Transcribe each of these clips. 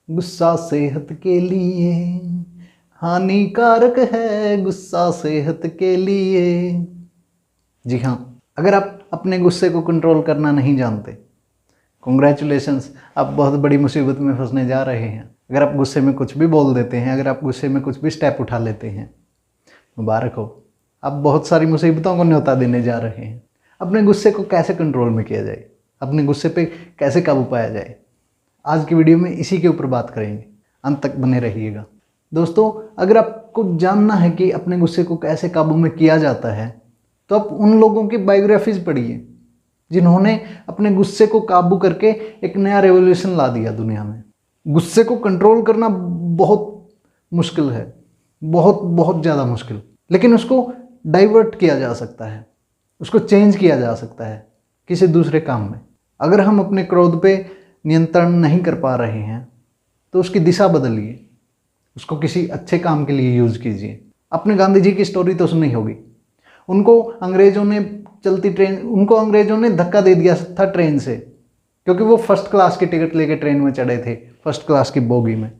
गुस्सा सेहत के लिए हानिकारक है, गुस्सा सेहत के लिए। जी हाँ, अगर आप अपने गुस्से को कंट्रोल करना नहीं जानते, कॉन्ग्रेचुलेशंस, आप बहुत बड़ी मुसीबत में फंसने जा रहे हैं। अगर आप गुस्से में कुछ भी बोल देते हैं, अगर आप गुस्से में कुछ भी स्टेप उठा लेते हैं, मुबारक हो, आप बहुत सारी मुसीबतों को न्योता देने जा रहे हैं। अपने गुस्से को कैसे कंट्रोल में किया जाए, अपने गुस्से पे कैसे काबू पाया जाए, आज की वीडियो में इसी के ऊपर बात करेंगे। अंत तक बने रहिएगा। दोस्तों, अगर आपको जानना है कि अपने गुस्से को कैसे काबू में किया जाता है, तो आप उन लोगों की बायोग्राफीज पढ़िए जिन्होंने अपने गुस्से को काबू करके एक नया रेवोल्यूशन ला दिया दुनिया में। गुस्से को कंट्रोल करना बहुत मुश्किल है, बहुत बहुत ज़्यादा मुश्किल, लेकिन उसको डाइवर्ट किया जा सकता है, उसको चेंज किया जा सकता है किसी दूसरे काम में। अगर हम अपने क्रोध पे नियंत्रण नहीं कर पा रहे हैं तो उसकी दिशा बदलिए, उसको किसी अच्छे काम के लिए यूज़ कीजिए। आपने गांधी जी की स्टोरी तो सुनी होगी। उनको अंग्रेज़ों ने धक्का दे दिया था ट्रेन से, क्योंकि वो फर्स्ट क्लास की टिकट लेके ट्रेन में चढ़े थे, फर्स्ट क्लास की बोगी में।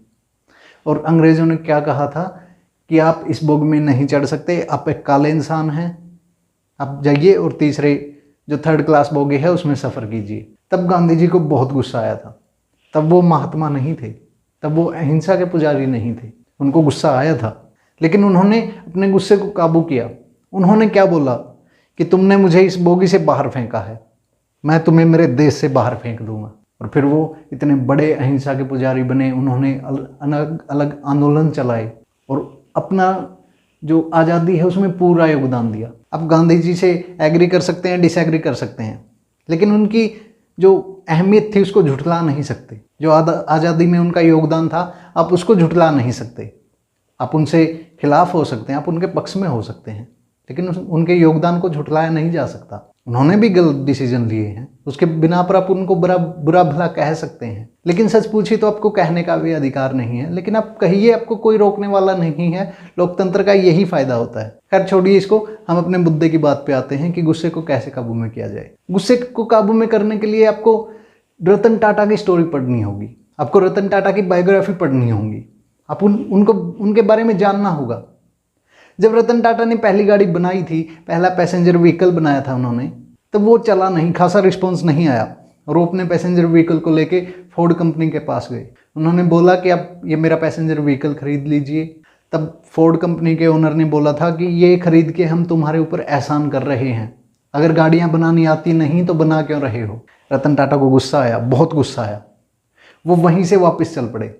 और अंग्रेज़ों ने क्या कहा था कि आप इस बोगी में नहीं चढ़ सकते, आप एक काले इंसान हैं, आप जाइए और तीसरे जो थर्ड क्लास बोगी है उसमें सफ़र कीजिए। तब गांधी जी को बहुत गुस्सा आया था। तब वो महात्मा नहीं थे, तब वो अहिंसा के पुजारी नहीं थे। उनको गुस्सा आया था, लेकिन उन्होंने अपने गुस्से को काबू किया। उन्होंने क्या बोला कि तुमने मुझे इस बोगी से बाहर फेंका है, मैं तुम्हें मेरे देश से बाहर फेंक दूंगा। और फिर वो इतने बड़े अहिंसा के पुजारी बने। उन्होंने अलग अलग आंदोलन चलाए और अपना जो आज़ादी है उसमें पूरा योगदान दिया। अब गांधी जी से एग्री कर सकते हैं, डिसएग्री कर सकते हैं, लेकिन उनकी जो अहमियत थी उसको झुठला नहीं सकते। जो आज़ादी में उनका योगदान था, आप उसको झुठला नहीं सकते। आप उनसे खिलाफ हो सकते हैं, आप उनके पक्ष में हो सकते हैं, लेकिन उनके योगदान को झुठलाया नहीं जा सकता। उन्होंने भी गलत डिसीजन लिए हैं, उसके बिना पर आप उनको बुरा भला कह सकते हैं, लेकिन सच पूछिए तो आपको कहने का भी अधिकार नहीं है। लेकिन आप कहिए, आपको कोई रोकने वाला नहीं है। लोकतंत्र का यही फायदा होता है। खैर छोड़िए इसको, हम अपने मुद्दे की बात पे आते हैं कि गुस्से को कैसे काबू में किया जाए। गुस्से को काबू में करने के लिए आपको रतन टाटा की स्टोरी पढ़नी होगी, आपको रतन टाटा की बायोग्राफी पढ़नी होगी, आप उनके बारे में जानना होगा। जब रतन टाटा ने पहली गाड़ी बनाई थी, पहला पैसेंजर व्हीकल बनाया था उन्होंने, तब वो चला नहीं, खासा रिस्पॉन्स नहीं आया। और वो अपने पैसेंजर व्हीकल को लेके फोर्ड कंपनी के पास गए। उन्होंने बोला कि आप ये मेरा पैसेंजर व्हीकल खरीद लीजिए। तब फोर्ड कंपनी के ओनर ने बोला था कि ये खरीद के हम तुम्हारे ऊपर एहसान कर रहे हैं, अगर गाड़ियाँ बनानी आती नहीं तो बना क्यों रहे हो। रतन टाटा को गुस्सा आया, बहुत गुस्सा आया। वो वहीं से वापस चल पड़े।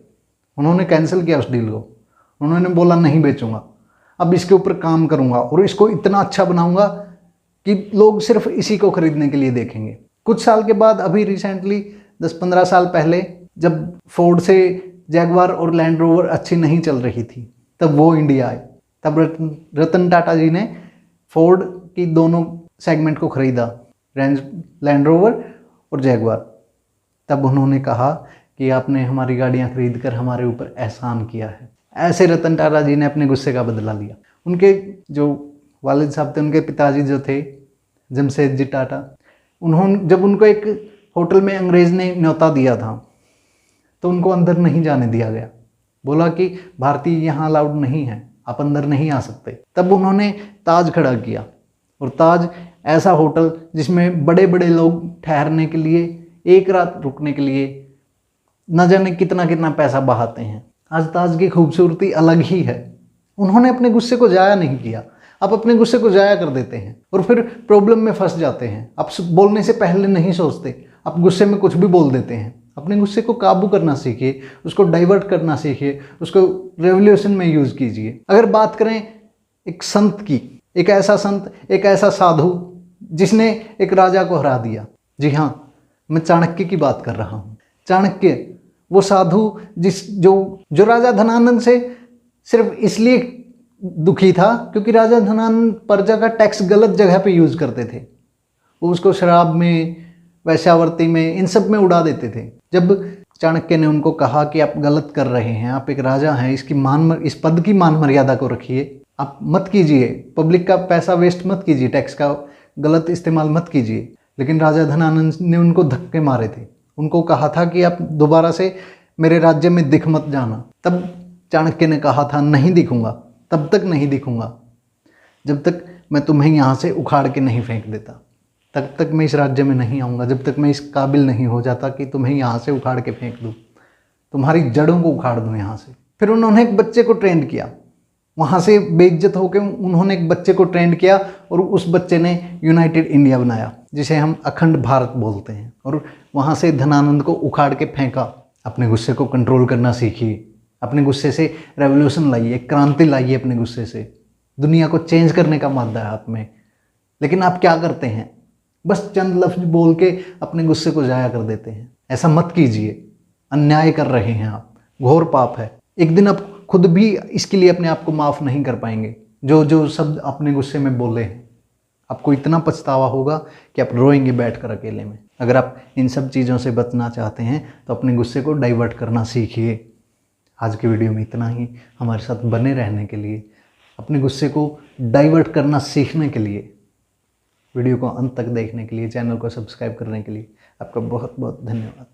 उन्होंने कैंसिल किया उस डील को। उन्होंने बोला नहीं बेचूंगा, अब इसके ऊपर काम करूंगा और इसको इतना अच्छा बनाऊंगा कि लोग सिर्फ इसी को खरीदने के लिए देखेंगे। कुछ साल के बाद, अभी रिसेंटली 10-15 साल पहले, जब फोर्ड से जैगवार और लैंड रोवर अच्छी नहीं चल रही थी, तब वो इंडिया आए। तब रतन टाटा जी ने फोर्ड की दोनों सेगमेंट को खरीदा, लैंड रोवर और जैगवार। तब उन्होंने कहा कि आपने हमारी गाड़ियाँ खरीद कर हमारे ऊपर एहसान किया है। ऐसे रतन टाटा जी ने अपने गुस्से का बदला लिया। उनके जो वालिद साहब थे, उनके पिताजी जो थे जमशेद जी टाटा, जब उनको एक होटल में अंग्रेज़ ने न्योता दिया था तो उनको अंदर नहीं जाने दिया गया। बोला कि भारतीय यहाँ अलाउड नहीं है, आप अंदर नहीं आ सकते। तब उन्होंने ताज खड़ा किया, और ताज ऐसा होटल जिसमें बड़े बड़े लोग ठहरने के लिए, एक रात रुकने के लिए न जाने कितना कितना पैसा बहाते हैं। आज ताज की खूबसूरती अलग ही है। उन्होंने अपने गुस्से को जाया नहीं किया। आप अपने गुस्से को जाया कर देते हैं और फिर प्रॉब्लम में फंस जाते हैं। आप बोलने से पहले नहीं सोचते, आप गुस्से में कुछ भी बोल देते हैं। अपने गुस्से को काबू करना सीखिए, उसको डाइवर्ट करना सीखिए, उसको रेवोल्यूशन में यूज़ कीजिए। अगर बात करें एक संत की, एक ऐसा संत, एक ऐसा साधु जिसने एक राजा को हरा दिया। जी हाँ, मैं चाणक्य की बात कर रहा हूँ। चाणक्य, वो साधु जो राजा धनानंद से सिर्फ इसलिए दुखी था क्योंकि राजा धनानंद प्रजा का टैक्स गलत जगह पे यूज़ करते थे। वो उसको शराब में, वैश्यावृत्ति में, इन सब में उड़ा देते थे। जब चाणक्य ने उनको कहा कि आप गलत कर रहे हैं, आप एक राजा हैं, इस पद की मान मर्यादा को रखिए, आप मत कीजिए, पब्लिक का पैसा वेस्ट मत कीजिए, टैक्स का गलत इस्तेमाल मत कीजिए। लेकिन राजा धनानंद ने उनको धक्के मारे थे। उनको कहा था कि आप दोबारा से मेरे राज्य में दिख मत जाना। तब चाणक्य ने कहा था नहीं दिखूंगा, तब तक नहीं दिखूंगा जब तक मैं तुम्हें यहाँ से उखाड़ के नहीं फेंक देता, तब तक मैं इस राज्य में नहीं आऊँगा, जब तक मैं इस काबिल नहीं हो जाता कि तुम्हें यहाँ से उखाड़ के फेंक दूँ, तुम्हारी जड़ों को उखाड़ दूँ यहाँ से। फिर उन्होंने एक बच्चे को ट्रेंड किया, वहाँ से बेइज्जत होकर उन्होंने एक बच्चे को ट्रेंड किया और उस बच्चे ने यूनाइटेड इंडिया बनाया, जिसे हम अखंड भारत बोलते हैं। और वहाँ से धनानंद को उखाड़ के फेंका। अपने गुस्से को कंट्रोल करना सीखिए, अपने गुस्से से रेवोल्यूशन लाइए, क्रांति लाइए अपने गुस्से से। दुनिया को चेंज करने का मादा है आप में, लेकिन आप क्या करते हैं, बस चंद लफ्ज बोल के अपने गुस्से को जाया कर देते हैं। ऐसा मत कीजिए, अन्याय कर रहे हैं आप, घोर पाप है। एक दिन आप खुद भी इसके लिए अपने आप को माफ़ नहीं कर पाएंगे। जो जो शब्द अपने गुस्से में बोले हैं, आपको इतना पछतावा होगा कि आप रोएंगे बैठकर अकेले में। अगर आप इन सब चीज़ों से बचना चाहते हैं तो अपने गुस्से को डाइवर्ट करना सीखिए। आज की वीडियो में इतना ही। हमारे साथ बने रहने के लिए, अपने गुस्से को डाइवर्ट करना सीखने के लिए, वीडियो को अंत तक देखने के लिए, चैनल को सब्सक्राइब करने के लिए आपका बहुत बहुत धन्यवाद।